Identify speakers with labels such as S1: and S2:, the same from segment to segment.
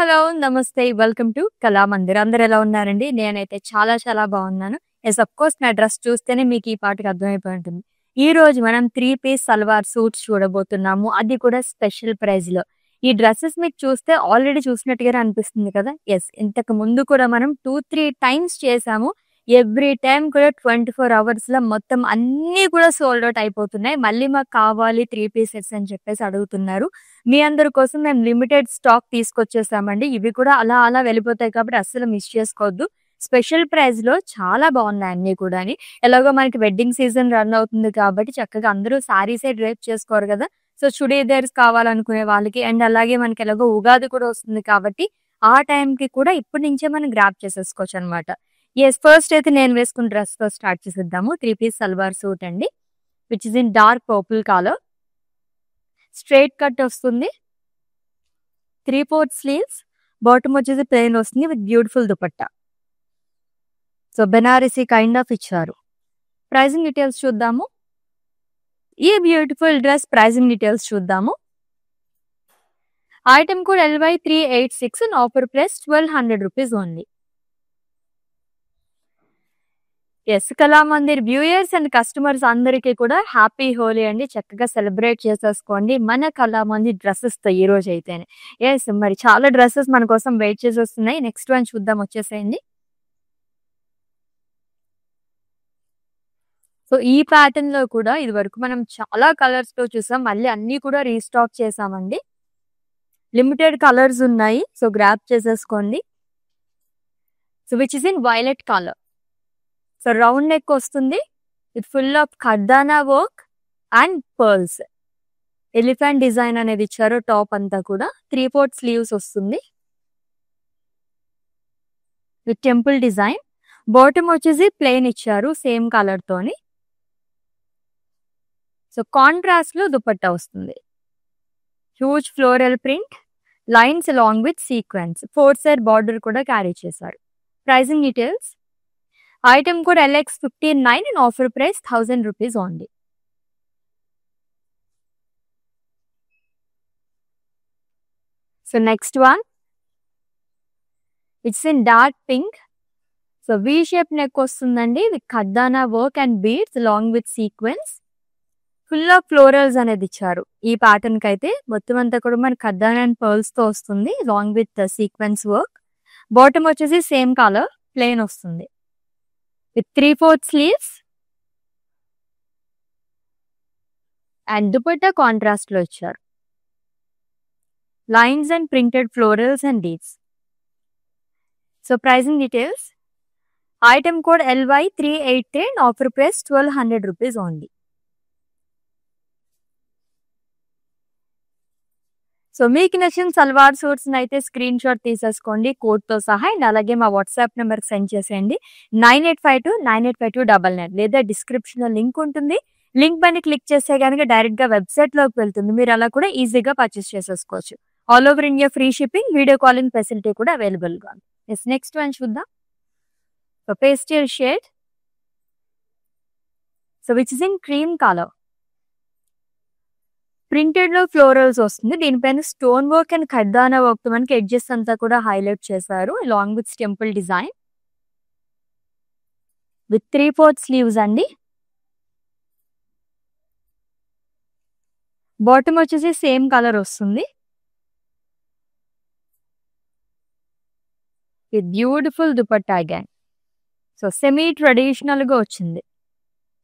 S1: Hello! నమస్తే. Welcome to Kalamandir. అందరూ ఎలా ఉన్నారండి? నేనైతే చాలా బాగున్నాను. అఫ్‌కోర్స్ నా డ్రెస్ చూస్తేనే మీకు ఈ పాటికి అర్థమైపోయి ఉంటుంది. ఈరోజు మనం 3 పీస్ సల్వార్ సూట్స్ చూడబోతున్నాము. అది కూడా స్పెషల్ ప్రైస్‌లో. ఈ డ్రెసెస్ మీకు చూస్తే ఆల్రెడీ చూసినట్టుగానే అనిపిస్తుంది కదా! యెస్. ఇంతకు ముందు కూడా మనం 2, 3 టైమ్స్ చేశాము. ఎవ్రీ టైమ్ కూడా 24 అవర్స్‌లో మొత్తం అన్నీ కూడా సోల్డ్ ఔట్ అయిపోతున్నాయి. మళ్ళీ మాకు కావాలి 3 పీస్ సెట్స్ అని చెప్పేసి అడుగుతున్నారు. మీ అందరి కోసం మేము లిమిటెడ్ స్టాక్ తీసుకొచ్చేసామండి. ఇవి కూడా అలా వెళ్ళిపోతాయి కాబట్టి అస్సలు మిస్ చేసుకోవద్దు. స్పెషల్ ప్రైస్‌లో చాలా బాగున్నాయి అన్నీ కూడాని. ఎలాగో మనకి వెడ్డింగ్ సీజన్ రన్ అవుతుంది కాబట్టి చక్కగా అందరూ శారీసే డ్రేప్ చేసుకోరు కదా! సో, చుడీదార్స్ కావాలనుకునే వాళ్ళకి అండ్ అలాగే మనకి ఎలాగో ఉగాది కూడా వస్తుంది కాబట్టి ఆ టైంకి కూడా ఇప్పటి నుంచే మనం గ్రాబ్ చేసేసుకోవచ్చనమాట. యెస్. ఫస్ట్ అయితే నేను వేసుకున్న డ్రెస్‌తో స్టార్ట్ చేసేద్దాము. 3 పీస్ సల్వార్ సూట్ అండి. Which is in dark purple colour. Straight cut వస్తుంది. 3/4 స్లీవ్స్. బాటమ్ వచ్చేసి ప్లెయిన్ వస్తుంది with beautiful dupatta. So, Banarasi kind of ఇచ్చారు. ప్రైజింగ్ డీటెయిల్స్ చూద్దాము. ఈ బ్యూటిఫుల్ డ్రెస్ ప్రైజింగ్ డీటెయిల్స్ చూద్దాము. Item code LY386 and offer price 1200 rupees only. Yes. Kalamandir viewers and customers అందరికీ కూడా happy Holi అండి. చక్కగా సెలబ్రేట్ చేసేసుకోండి మన కళామందిర్ డ్రెస్సెస్‌తో ఈ రోజు అయితేనే. యెస్. మరి చాలా డ్రెసెస్ మన కోసం వెయిట్ చేసేస్తున్నాయి. నెక్స్ట్ వన్ చూద్దాం వచ్చేసేయండి. సో, ఈ ప్యాటర్న్‌లో కూడా ఇదివరకు మనం చాలా కలర్స్‌తో చూసాం. మళ్ళీ అన్నీ కూడా రీస్టాక్ చేసామండి. లిమిటెడ్ కలర్స్ ఉన్నాయి. సో, గ్రాబ్ చేసేసుకోండి. So, which is in violet colour. So, round neck వస్తుంది. విత్ ఫుల్ ఆఫ్ ఖర్దానా work and pearls. Elephant design అనేది ఇచ్చారు టాప్ అంతా కూడా. 3/4 స్లీవ్స్ వస్తుంది. With temple design. బాటమ్ వచ్చేసి ప్లెయిన్ ఇచ్చారు సేమ్ కలర్ తోని. సో, కాంట్రాస్ట్ లో దుపట్టా వస్తుంది. Huge floral print. Lines along with sequence. 4 side border కూడా క్యారీ చేశారు. Pricing details. Item code LX59 and offer price 1000 rupees only. So, next one. It's in dark pink. So, V shape neck వస్తుందండి with ఖర్దానా work and beads along with sequence. Full of florals అనేది ఇచ్చారు. ఈ pattern కి అయితే మొత్తం అంతా కూడా మన ఖర్దానా అండ్ పర్ల్స్ తో వస్తుంది along with sequence work. Bottom వచ్చేసి సేమ్ కలర్ ప్లెయిన్ వస్తుంది. With 3/4 sleeves and dupatta contrast లో ఇచ్చారు. Lines and printed florals and beads. So, pricing details. Item code LY383 and offer price 1200 rupees only. So, మీకు నచ్చిన salwar suits అయితే screen shot తీసేసుకోండి కోడ్తో సహా అండ్ అలాగే మా వాట్సాప్ నెంబర్కి సెండ్ చేసేయండి. 9852985299 లేదా డిస్క్రిప్షన్లో లింక్ ఉంటుంది. లింక్ పైన క్లిక్ చేస్తే కనుక డైరెక్ట్గా వెబ్సైట్లోకి వెళ్తుంది. మీరు అలా కూడా ఈజీగా పర్చేస్ చేసేసుకోవచ్చు. All over India free shipping, video calling facility కూడా అవైలబుల్గా ఉంది. నెక్స్ట్ వన్ చూద్దాం. So, pastel shade. So, which is in cream colour. Printed లో ఫ్లోరల్స్ వస్తుంది. దీనిపైన స్టోన్ వర్క్ అండ్ ఖర్దానా వర్క్ తో మనకి ఎడ్జెస్ అంతా కూడా హైలైట్ చేశారు along with temple design. With 3/4 sleeves అండి. బాటమ్ వచ్చేసి సేమ్ కలర్ వస్తుంది. With beautiful dupatta again. So, semi traditional గా వచ్చింది.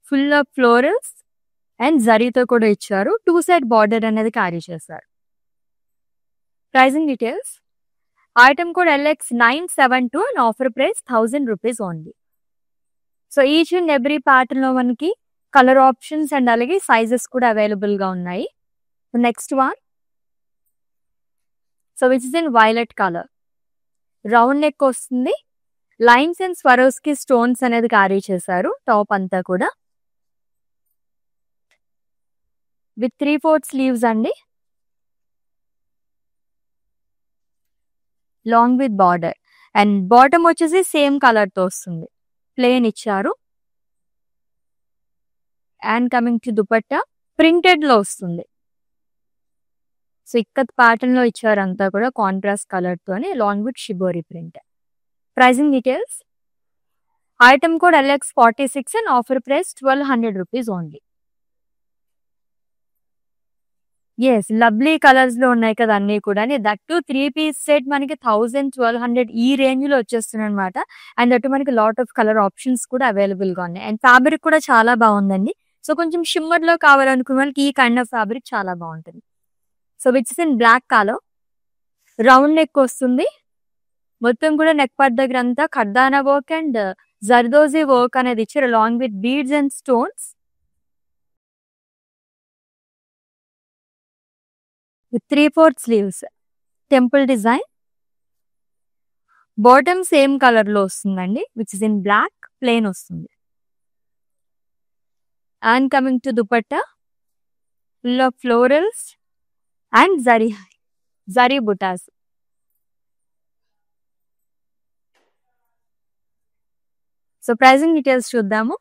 S1: ఫుల్ ఆఫ్ ఫ్లోరల్స్ అండ్ జరీతో కూడా ఇచ్చారు. 2 సైడ్ బార్డర్ అనేది క్యారీ చేశారు. Pricing details. Item code LX972 and offer price 1000 rupees only. So, each and every pattern లో మనకి కలర్ ఆప్షన్స్ అండ్ అలాగే సైజెస్ కూడా అవైలబుల్ గా ఉన్నాయి. Next one. So, which is in violet colour. Round neck వస్తుంది. Lines and Swarovski stones అనేది carry చేశారు top అంతా కూడా. విత్ 3/4 స్లీవ్స్ అండి. Long with border and bottom వచ్చేసి సేమ్ కలర్ తో వస్తుంది. ప్లెయిన్ ఇచ్చారు. And coming to dupatta printed లో వస్తుంది. సో ఇక్కత్ ప్యాటర్న్ లో ఇచ్చారు అంతా కూడా కాంట్రాస్ట్ కలర్ తోని long with shibori print. Pricing details. Item code LX46 and offer price 1200 rupees only. Yes, lovely colours లో ఉన్నాయి కదా అన్ని కూడా. దట్టు 3 పీస్ సెట్ మనకి 1000-1200 ఈ రేంజ్ లో వచ్చేస్తుంది అనమాట. అండ్ దట్టు మనకి లాట్ ఆఫ్ కలర్ ఆప్షన్స్ కూడా అవైలబుల్ గా ఉన్నాయి. అండ్ ఫ్యాబ్రిక్ కూడా చాలా బాగుందండి. సో కొంచెం షిమ్మర్ లో కావాలనుకున్న వాళ్ళకి ఈ కైండ్ ఆఫ్ ఫ్యాబ్రిక్ చాలా బాగుంటుంది. So which is in black colour. Round neck వస్తుంది. మొత్తం కూడా నెక్ పార్ట్ దగ్గర అంతా ఖర్దానా వర్క్ అండ్ జర్దోజీ వర్క్ అనేది ఇచ్చారు along with beads and stones. With 3/4 sleeves. Temple design. Bottom same colour లో వస్తుందండి which is in black. Plain వస్తుంది. And coming to dupatta, full of florals and zari బుటాస్. సో ప్రైజింగ్ డీటెయిల్స్ చూద్దాము.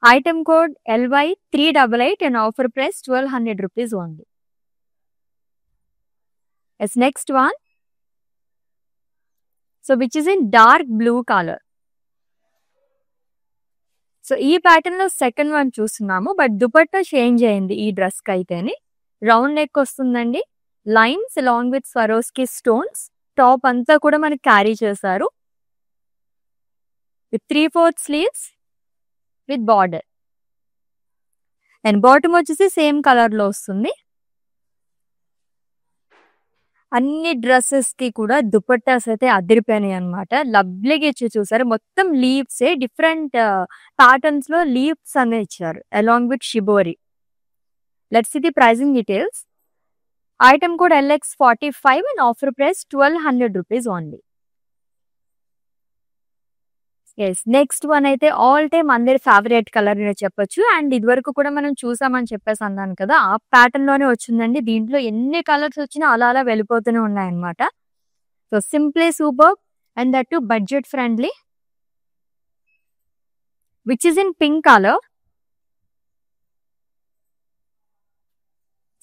S1: Item code LY388 and offer price 1200 rupees only. Yes, next one. So which is in dark blue colour. So ఈ pattern లో second one చూస్తున్నాము. But dupatta change అయింది ఈ dress కి అయితేని. Round neck వస్తుందండి. Lines along with Swarovski stones. Top అంతా కూడా మనకి క్యారీ చేశారు with 3/4 sleeves with border. And bottom వచ్చేసి సేమ్ కలర్ లో వస్తుంది. అన్ని డ్రెస్సెస్ కి కూడా దుపట్టాస్ అయితే అదిరిపోయినాయి అనమాట. లవ్లీగా ఇచ్చి చూసారు. మొత్తం లీవ్స్ డిఫరెంట్ ప్యాటర్న్స్ లో లీవ్స్ అనేది ఇచ్చారు along with shibori. Let's see the pricing details. Item code LX45 and offer price 1200 rupees only. Yes, next one అయితే ఆల్ టైమ్ అందరి ఫేవరెట్ కలర్ చెప్పొచ్చు. అండ్ ఇది వరకు కూడా మనం చూసామని చెప్పేసి అన్నాను కదా, ఆ ప్యాటర్న్ లోనే వచ్చిందండి. దీంట్లో ఎన్ని కలర్స్ వచ్చినా అలా అలా వెళ్ళిపోతూనే ఉన్నాయన్నమాట. So simply super and that too budget friendly which is in pink colour.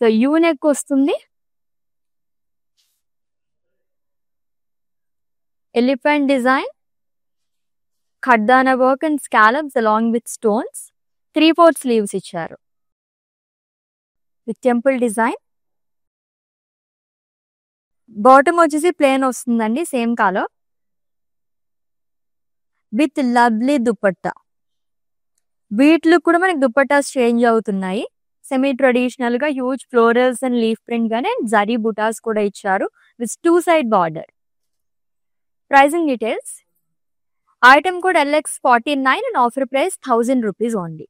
S1: So U neck వస్తుంది. ఎలిఫెంట్ డిజైన్, ఖర్దానా work and scallops along with stones. 3/4 sleeves ఇచ్చారు విత్ టెంపుల్ డిజైన్. బాటమ్ వచ్చేసి ప్లెయిన్ వస్తుందండి same colour with lovely dupatta. వీటిలో కూడా మనకి dupattas change అవుతున్నాయి. Semi traditional గా huge florals and leaf print గానే అండ్ జరీ బుటాస్ కూడా ఇచ్చారు with 2 side border. Pricing details. Item code LX49 and offer price 1000 rupees only.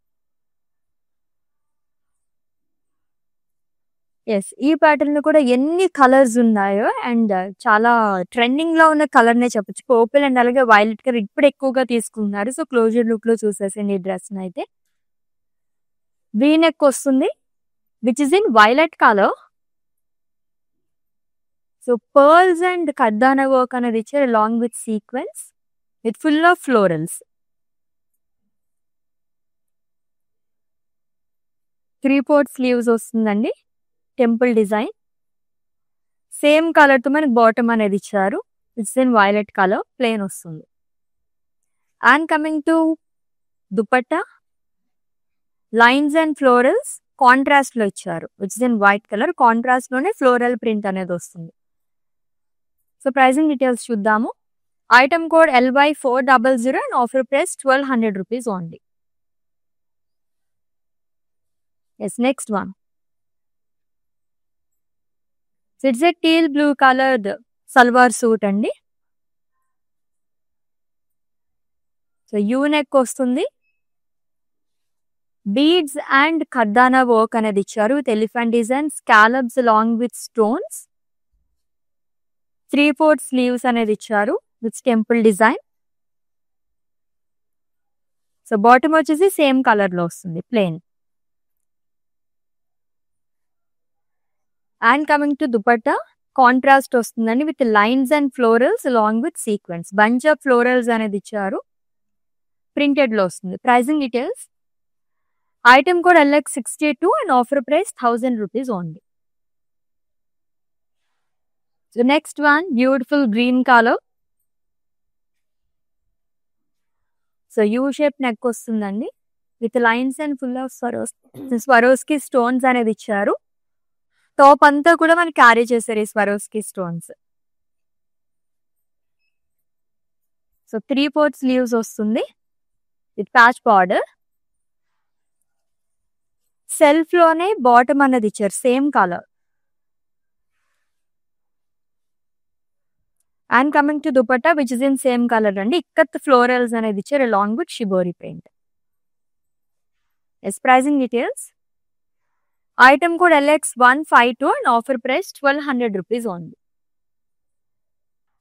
S1: Yes, ఈ ప్యాటర్న్ లో కూడా ఎన్ని కలర్స్ ఉన్నాయో అండ్ చాలా ట్రెండింగ్ లో ఉన్న కలర్ నే చెప్పొచ్చు. పర్పుల్ అండ్ అలాగే వైలెట్ కలర్ ఇప్పుడు ఎక్కువగా తీసుకున్నారు. సో క్లోజర్ లుక్ లో చూసేసింది ఈ డ్రెస్ అయితే. వీ నెక్ వస్తుంది which is in violet colour. So pearls and ఖర్దానా వర్క్ అనేది ఇచ్చారు along with sequence with full of florals. 3/4 sleeves వస్తుందండి. టెంపుల్ డిజైన్ సేమ్ కలర్ తో మనకి బాటమ్ అనేది ఇచ్చారు. It's in violet colour. Plain వస్తుంది. And coming to dupatta, lines and florals contrast లో ఇచ్చారు which is in white colour. Contrast లోనే floral print అనేది వస్తుంది. సో ప్రైజింగ్ డీటెయిల్స్ చూద్దాము. Item code LY400 and offer price 1200 rupees only. Yes, next one. It's a teal blue coloured salwar suit అండి. So U neck వస్తుంది. Beads and ఖర్దానా work అనేది ఇచ్చారు with elephant design, scallops along with stones. 3/4 sleeves అనేది ఇచ్చారు with temple design. So bottom వచ్చేసి same colour లో వస్తుంది plain. And coming to dupatta, contrast వస్తుందండి with lines and florals along with sequence. Bunch of florals అనేది ఇచ్చారు. ప్రింటెడ్ లో వస్తుంది. Pricing details. Item code LX62 and offer price 1000 rupees only. So next one, beautiful green color. So U shape neck వస్తుందండి with lines and full of Swarovski stones అనేది ఇచ్చారు. Top అంతా కూడా మనకి క్యారీ చేశారు ఈ స్వరోస్కి స్టోన్స్. సో 3/4 స్లీవ్స్ వస్తుంది with patch border. Self లోనే బాటమ్ అనేది ఇచ్చారు same colour. And coming to dupatta which is in same colour అండి. ఇక్కత్ ఫ్లోరల్స్ అనేది ఇచ్చారు along with shibori paint. Yes pricing details. Item code LX152 and offer price 1200 rupees only.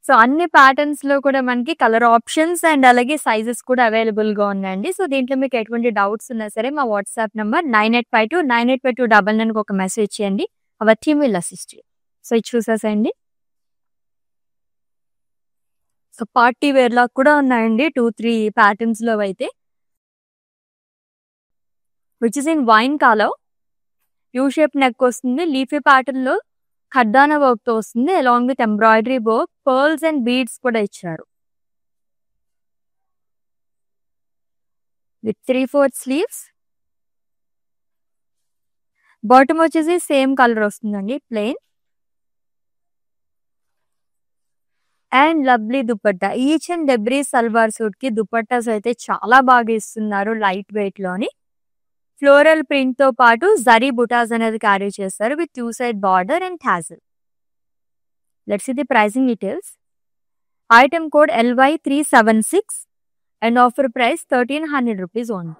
S1: So అన్ని patterns లో కూడా మనకి కలర్ ఆప్షన్స్ అండ్ అలాగే sizes కూడా available గా ఉన్నాయండి. సో దీంట్లో మీకు ఎటువంటి డౌట్స్ ఉన్నా సరే మా వాట్సాప్ నంబర్ 9852985299 ఒక మెసేజ్ చేయండి. Our team will assist you. So ఇది చూసేసండి. సో పార్టీ వేర్ లా కూడా ఉన్నాయండి 2-3 ప్యాటర్న్స్ లో అయితే. Which is in wine colour. U shape neck వస్తుంది. లీఫీ ప్యాటర్న్ లో ఖర్దానా వర్క్ తో వస్తుంది along with embroidery work, pearls and beads కూడా ఇచ్చారు. With 3/4 sleeves. బాటమ్ వచ్చేసి సేమ్ కలర్ వస్తుందండి plain. And lovely dupatta. Each and every salwar suit కి దుపట్టాస్ అయితే చాలా బాగా ఇస్తున్నారు లైట్ వెయిట్ లోని. ఫ్లోరల్ ప్రింట్ తో పాటు జరీ బుటాస్ అనేది క్యారీ చేస్తారు with 2 side border and tassel. Let's see the pricing details. Item code LY376 and offer price 1300 rupees only.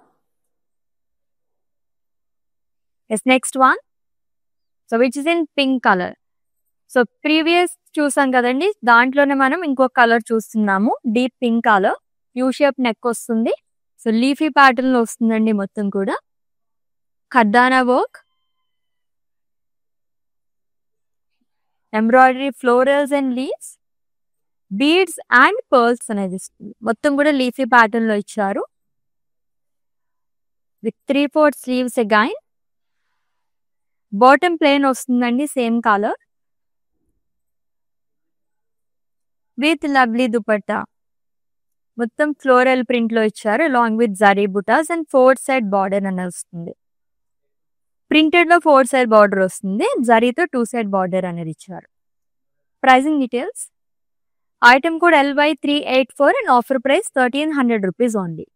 S1: Yes next one. So which is in pink colour. So previous చూసాం కదండి దాంట్లోనే మనం ఇంకొక colour చూస్తున్నాము deep pink colour. U shape neck వస్తుంది. So leafy pattern లో వస్తుందండి మొత్తం కూడా. ఖర్దానా work, embroidery, florals and leaves, beads and pearls అనేది ఇస్తుంది. మొత్తం కూడా లీఫీ ప్యాటర్న్ లో ఇచ్చారు with 3/4 sleeves again. Bottom plain వస్తుందండి same colour with lovely dupatta. మొత్తం ఫ్లోరల్ ప్రింట్ లో ఇచ్చారు అలాంగ్ విత్ జరీ బుటాస్ అండ్ 4 సైడ్ బార్డర్ అని వస్తుంది. ప్రింటెడ్ లో 4 సైడ్ బార్డర్ వస్తుంది, జరీతో 2 సైడ్ బార్డర్ అనేది ఇచ్చారు. Pricing details. Item code LY384 and offer price 1300 rupees only.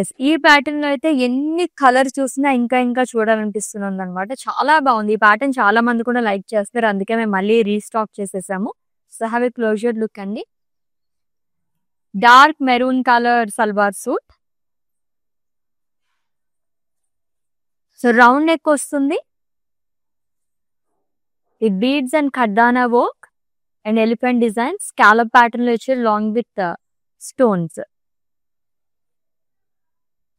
S1: Yes ఈ ప్యాటర్న్ లో అయితే ఎన్ని కలర్స్ చూసినా ఇంకా ఇంకా చూడాలనిపిస్తుంది అనమాట. చాలా బాగుంది ఈ ప్యాటర్న్. చాలా మంది కూడా లైక్ చేస్తారు, అందుకే మేము మళ్ళీ రీస్టాక్ చేసేసాము. So have a closer look అండి. Dark maroon colour salwar suit. So round neck వస్తుంది విత్ బీడ్స్ అండ్ ఖర్దానా work and elephant design. Scallop pattern లో ఇచ్చారు long with stones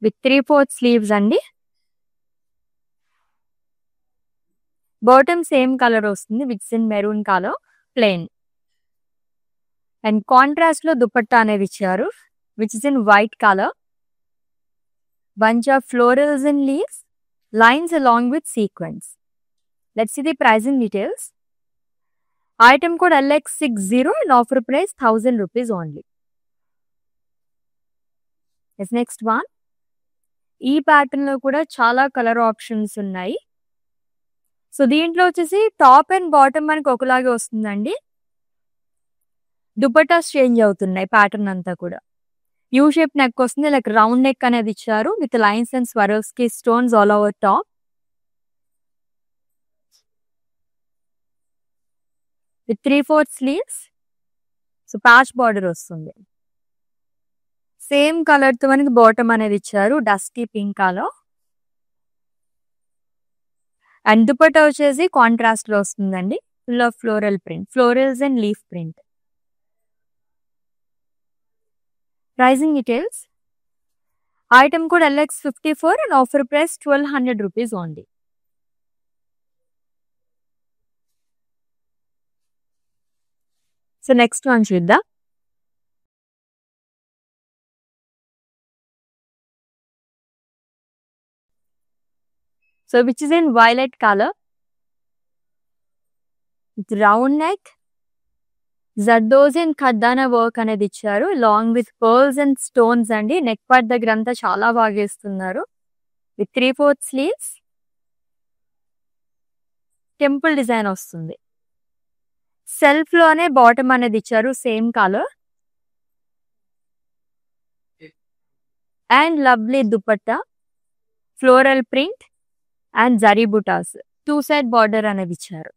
S1: with 3/4 sleeves అండి. బాటమ్ సేమ్ కలర్ వస్తుంది with in maroon colour plain. And contrast లో దుపట్టా అనేది ఇచ్చారు which is in white colour. Bunch of florals and leaves, lines along with sequence. Let's see the pricing details. Item code LX60 and offer price 1000 rupees only. Yes, next one. ఈ pattern లో కూడా చాలా colour options ఉన్నాయి. So దీంట్లో వచ్చేసి top and bottom మనకి ఒకలాగే వస్తుందండి. దుపట్టాస్ చేంజ్ అవుతున్నాయి ప్యాటర్న్ అంతా కూడా. యూ షేప్ నెక్ వస్తుంది, లైక్ రౌండ్ నెక్ అనేది ఇచ్చారు with lines and Swarovski stones all over top with 3/4 sleeves. So patch border వస్తుంది. సేమ్ కలర్ తో మనకి బాటమ్ అనేది ఇచ్చారు dusty pink colour. And dupatta వచ్చేసి కాంట్రాస్ట్ లో వస్తుందండి full of floral print, florals and leaf print. Pricing details. Item code LX54 and offer price 1200 rupees only. So next one చూద్దాం. So which is in violet color. With round neck, zardozi and ఖర్దానా work అనేది ఇచ్చారు long with pearls and stones అండి. Neck part దగ్గర అంతా చాలా బాగా ఇస్తున్నారు. విత్ 3/4 స్లీవ్స్, టెంపుల్ డిజైన్ వస్తుంది. సెల్ఫ్ లోనే బాటమ్ అనేది ఇచ్చారు same colour. And lovely dupatta, floral print and zari బుటాస్, 2 సైడ్ బార్డర్ అనేది ఇచ్చారు.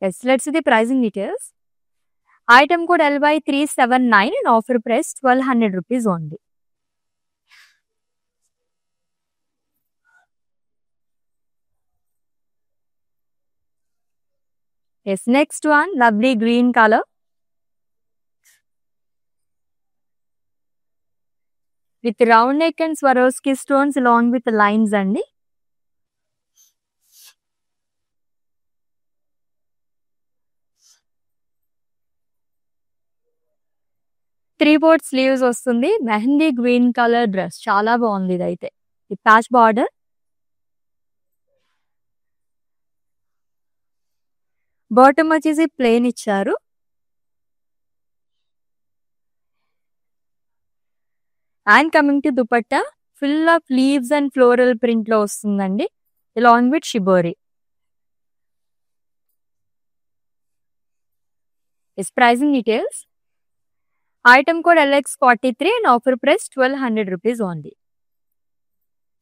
S1: Yes, let's see the pricing details. Item code LY379 and offer price 1200 rupees only. Yes, next one, lovely green color with round neck and Swarovski stones along with the lines andi. Three-fourth sleeves వస్తుంది. Mehndi green colour dress చాలా బాగుంది ఇదైతే. ఈ patch border, bottom వచ్చేసి plain ఇచ్చారు. And coming to dupatta, full of leaves and floral print లో వస్తుందండి along with shibori. Its pricing details. Item code LX43 and offer price 1200 rupees only.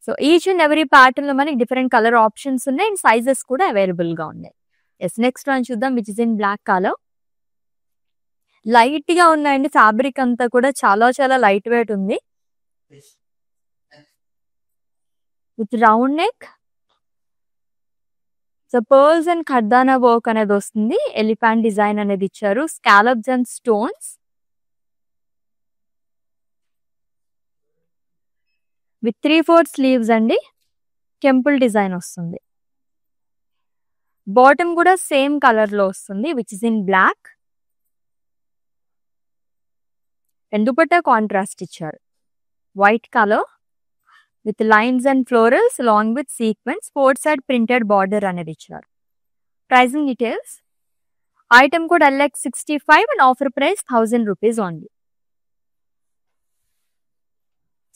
S1: So each and every pattern లో మనకి different colour options ఉన్నాయి and sizes కూడా available గా ఉన్నాయి. Yes, next one చూద్దాం which is in black colour. Light గా ఉన్నాయండి, fabric అంతా కూడా చాలా చాలా లైట్ వెయిట్ ఉంది. With round neck, so pearls and ఖర్దానా వర్క్ అనేది వస్తుంది. ఎలిఫెంట్ డిజైన్ అనేది ఇచ్చారు, scallops and stones with 3/4 sleeves అండి. టెంపుల్ డిజైన్ వస్తుంది. బాటమ్ కూడా సేమ్ కలర్ లో వస్తుంది which is in black. And dupatta contrast ఇచ్చారు, white colour with lines and florals along with sequence, 4 side printed border అనేది ఇచ్చారు. Pricing details. Item code LX65 and offer price 1000 rupees only.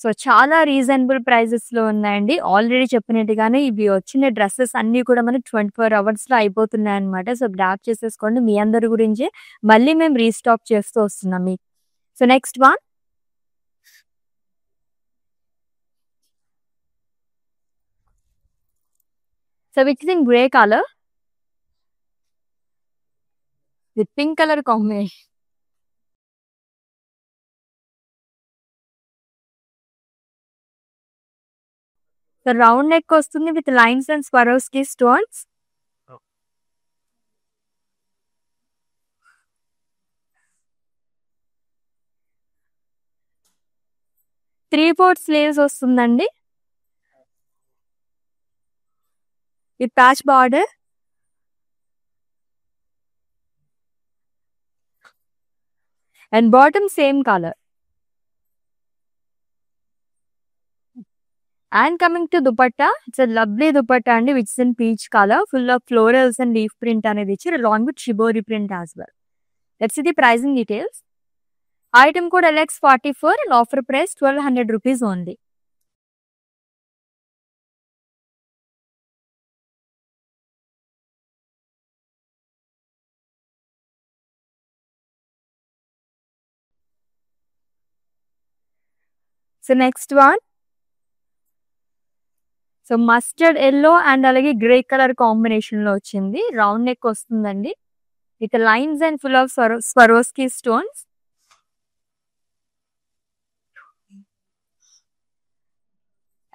S1: So చాలా reasonable prices లో ఉన్నాయండి. Already చెప్పినట్టుగానే ఇవి వచ్చిన dresses అన్ని కూడా మనకి 24 hours లో అయిపోతున్నాయి అనమాట. సో గ్రాప్ చేసేసుకోండి, మీ అందరి గురించి మళ్ళీ మేము రీస్టాక్ చేస్తూ వస్తున్నాం మీకు. So next one, so which is in grey colour with pink colour combination. So round neck వస్తుంది with lines and Swarovski stones. Three fourth sleeves వస్తుందండి with patch border. And bottom same colour. And coming to dupatta, it's a lovely dupatta and which is in peach color, full of florals and leaf print అనేది ఇచ్చారు along with shibori print as well. Let's see the pricing details. Item code LX44 and offer price 1200 rupees only. So next one, so mustard yellow and అలాగే grey colour combination లో వచ్చింది. Round neck వస్తుందండి with lines and full of Swarovski stones.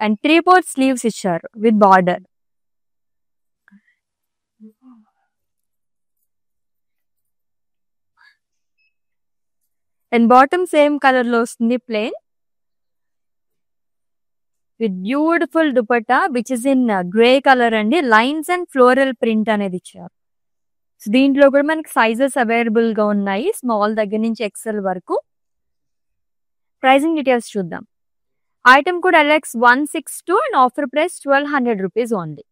S1: And 3/4 sleeves ఇచ్చారు with border. And bottom same colour లో వస్తుంది plain with beautiful dupatta which is in grey colour అండి. Lines and floral print అనేది ఇచ్చారు. So దీంట్లో కూడా మనకి సైజెస్ అవైలబుల్ గా ఉన్నాయి, స్మాల్ దగ్గర నుంచి ఎక్సెల్ వరకు. ప్రైజింగ్ డీటెయిల్స్ చూద్దాం. ఐటమ్ కూడా LX162 and offer price 1200 rupees only.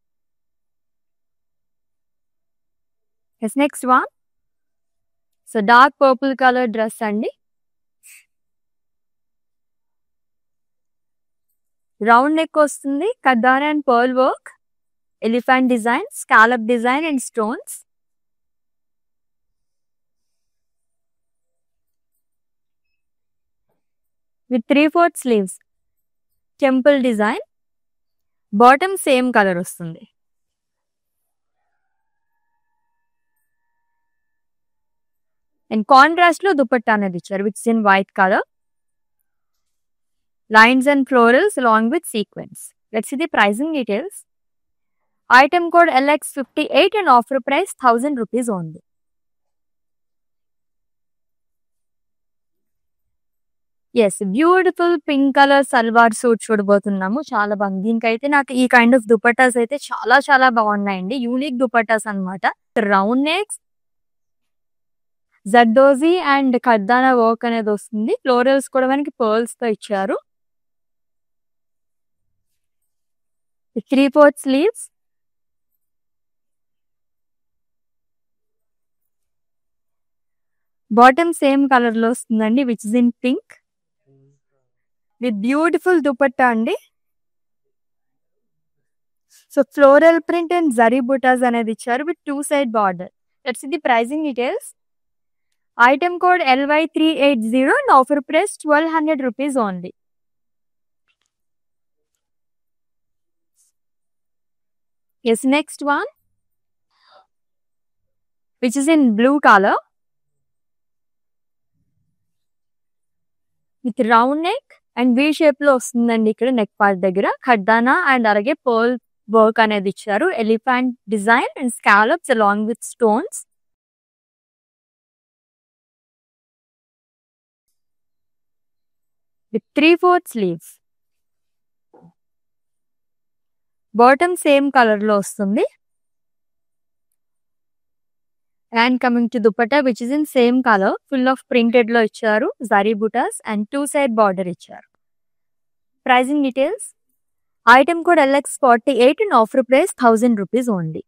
S1: Yes, next one. So dark purple color dress అండి. రౌండ్ నెక్ వస్తుంది, కర్దానా and pearl work, elephant design, scallop design and stones. With 3/4 sleeves, temple design. Bottom same colour వస్తుంది. And contrast లో దుపట్టా అనేది ఇచ్చారు which in white colour. Lines and florals along with sequins. Let's see the pricing details. Item code LX58 and offer price 1000 rupees only. Yes, beautiful pink color salwar suit చూడబోతున్నాము. చాలా బాగుంది. దీనికైతే నాకు ఈ kind of dupattas అయితే చాలా చాలా బాగున్నాయండి. యూనిక్ దుపట్టాస్ అన్నమాట. రౌండ్ నెక్స్, జర్దోజీ అండ్ కర్దానా వర్క్ అనేది వస్తుంది. ఫ్లోరల్స్ కూడా మనకి పర్ల్స్ తో ఇచ్చారు. 3/4 sleeves. బాటమ్ సేమ్ కలర్ లో వస్తుందండి which is in pink with beautiful dupatta అండి. So floral print and zari బుటాస్ అనేది ఇచ్చారు with 2 side border. Let's see the pricing details. Item code LY380 and offer price 1200 rupees only. Yes, next one, which is in blue color with round neck and V shape లో వస్తుందండి. ఇక్కడ neck part దగ్గర ఖర్దానా and అలాగే pearl work అనేది ఇచ్చారు. Elephant design and scallops along with stones. With 3/4 sleeves. Bottom same colour లో వస్తుంది. And coming to dupatta which is in same colour, full of printed లో ఇచ్చారు. జరీ బుటాస్ అండ్ 2 side బార్డర్ ఇచ్చారు. Pricing details. Item code LX48 and offer price 1000 rupees only.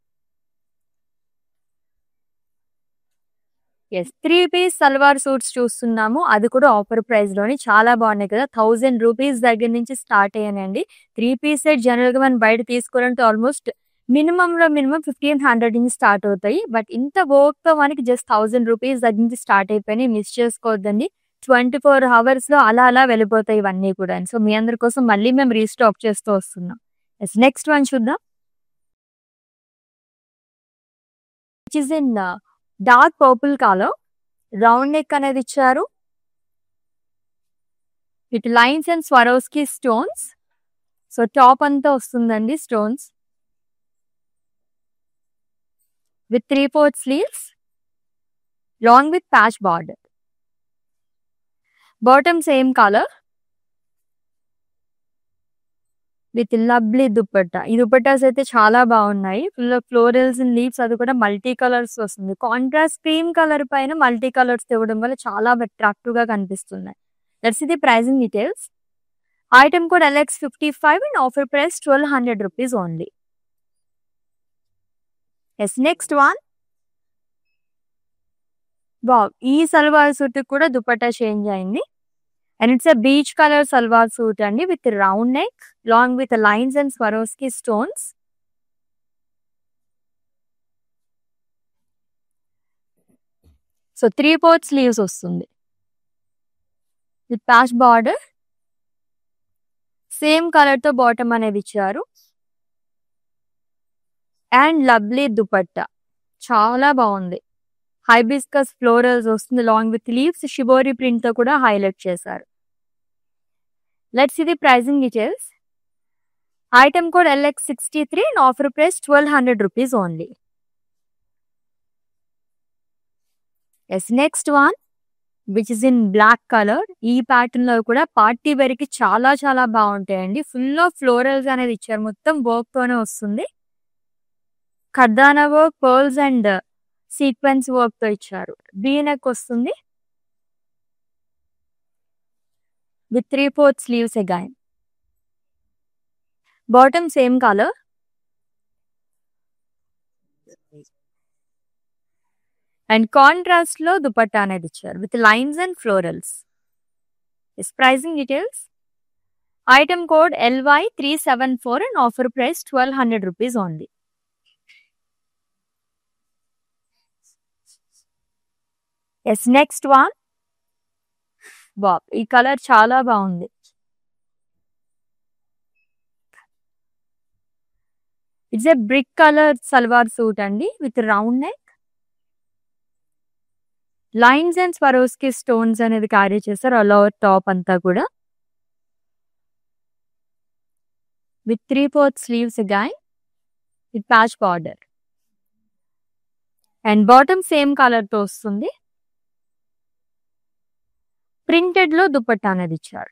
S1: Yes, 3-piece salwar suits చూస్తున్నాము. అది కూడా offer price లోని. చాలా బాగున్నాయి కదా. 1000 రూపీస్ దగ్గర నుంచి స్టార్ట్ అయ్యానండి. 3-piece సెట్ జనరల్ గా మనం బయట తీసుకోవాలంటే ఆల్మోస్ట్ మినిమం 1500 నుంచి స్టార్ట్ అవుతాయి. బట్ ఇంత వర్క్ తో మనకి జస్ట్ 1000 రూపీస్ దగ్గర నుంచి స్టార్ట్ అయిపోయినాయి. మిస్ చేసుకోవద్దండి. 24 hours లో అలా అలా వెళ్ళిపోతాయి ఇవన్నీ కూడా. సో మీ అందరి కోసం మళ్ళీ మేము రీస్టాక్ చేస్తూ వస్తున్నాం. ఎస్, నెక్స్ట్ వన్ చూద్దాం. Which is in dark purple colour. Round neck అనేది ఇచ్చారు with lines and Swarovski stones. So top అంతా వస్తుందండి stones with 3/4 sleeves long with patch border. Bottom same colour with lovely dupatta. ఈ దుపట్టాస్ అయితే చాలా బాగున్నాయి. Full of florals and leaves. అది కూడా మల్టీ కలర్స్ వస్తుంది. కాంట్రాస్ట్ క్రీమ్ కలర్ పైన మల్టీ కలర్స్ ఇవ్వడం వల్ల చాలా అట్రాక్టివ్ గా కనిపిస్తున్నాయి. That's the pricing details. Item code LX55 and offer price 1200 rupees only. Yes, next one. Wow, ఈ సల్వార్ సూట్ కూడా దుపట్టా చేంజ్ అయింది. And it's a beach color salwar suit అండి with round neck along with lines and Swarovski stones. So 3/4 sleeves వస్తుంది with patch border. Same colour తో bottom అనేది ఇచ్చారు. And lovely dupatta చాలా బాగుంది. హైబిస్కస్ ఫ్లోరల్స్ వస్తుంది long with leaves. Shibori print తో కూడా హైలైట్ చేశారు. Let's see the pricing details. Item code LX63 and offer price 1200 rupees only. Yes, next one which is in black colour. ఈ pattern లో కూడా party wear కి చాలా చాలా బాగుంటాయండి. ఫుల్ ఆఫ్ ఫ్లోరల్స్ అనేది ఇచ్చారు. మొత్తం వర్క్ తోనే వస్తుంది. ఖర్దానా work, pearls and sequence work తో ఇచ్చారు. వీ నెక్ వస్తుంది with 3/4 sleeves again. Bottom same colour and contrast లో దుపట్టా అనేది ఇచ్చారు with lines and florals. Pricing details. Item code LY374 and offer price 1200 rupees only. Next one. ఈ colour చాలా బాగుంది. It's a brick colour salwar suit అండి with round neck. Lines and Swarovski stones అనేది carry చేస్తారు all over top అంతా కూడా. With 3/4 sleeves again with patch border. And bottom same colour తో వస్తుంది. ప్రింటెడ్ లో దుపట్టా అనేది ఇచ్చారు.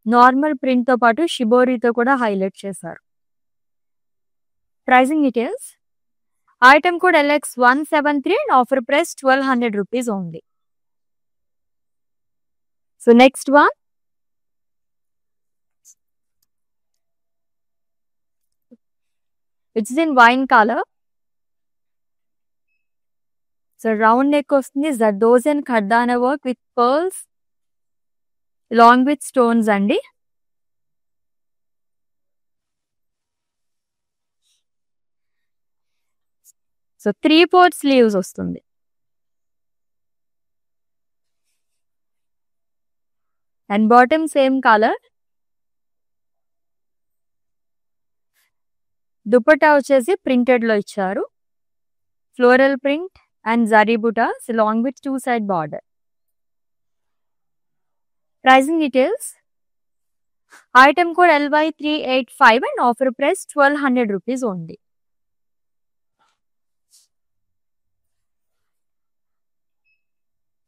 S1: నార్మల్ ప్రింట్ తో పాటు షిబోరితో కూడా హైలైట్ చేశారు. Pricing details. Item code LX173 and offer price 1200 rupees only. So next one. It's in wine colour. So round neck వస్తుంది. జర్దోజన్ ఖర్దానా work with pearls long with stones అండి. సో 3/4 స్లీవ్స్ వస్తుంది. And bottom same colour. Dupatta వచ్చేసి printed లో ఇచ్చారు. Floral print and zari butas long with 2 side border. Pricing details. Item code LY385 and offer price 1200 rupees only.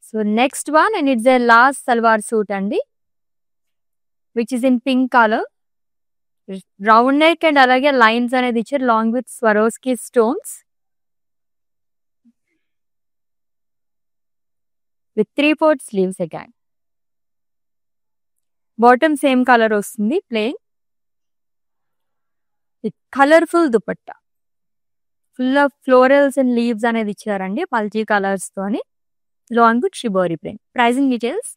S1: So next one and it's a last salwar suit అండి which is in pink colour. Round neck and అలాగే lines అనేది ఇచ్చారు long with Swarovski stones with 3/4 sleeves again. Bottom same colour వస్తుంది plain with colourful dupatta. Full of florals and leaves అనేది ఇచ్చారండి multi colours తోని long with shibori print. Pricing details.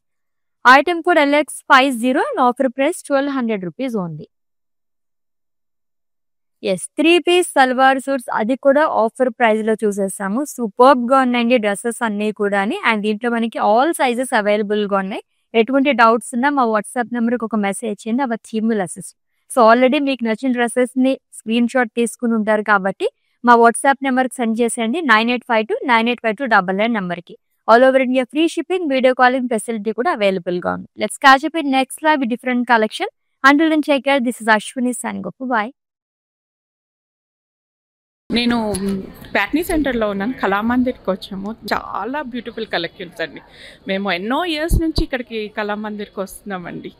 S1: Item code LX50 and offer price 1200 rupees only. 3-piece salwar suits అది కూడా offer price లో చూసేసాము. Superb గా ఉన్నాయండి dresses అన్ని కూడా. అండ్ దీంట్లో మనకి ఆల్ సైజెస్ అవైలబుల్ గా ఉన్నాయి. ఎటువంటి డౌట్స్ ఉన్నా మా వాట్సాప్ నెంబర్కి ఒక మెసేజ్ చేయండి. Our team will assist. So already మీకు నచ్చిన డ్రెస్సెస్ ని స్క్రీన్ షాట్ తీసుకుని ఉంటారు కాబట్టి మా వాట్సాప్ నెంబర్కి సెండ్ చేసేయండి 9852985299 నెంబర్కి. All over India free shipping, video calling facility కూడా అవైలబుల్ గా ఉంది. Let's catch up in next live different collection. Until then take care. This is Ashwini signing off. Bye.
S2: నేను ప్యాట్నీ సెంటర్లో ఉన్నాను. కళామందిర్కి వచ్చాము. చాలా బ్యూటిఫుల్ కలెక్షన్స్ అండి. మేము ఎన్నో ఇయర్స్ నుంచి ఇక్కడికి కళామందిర్కి వస్తున్నామండి.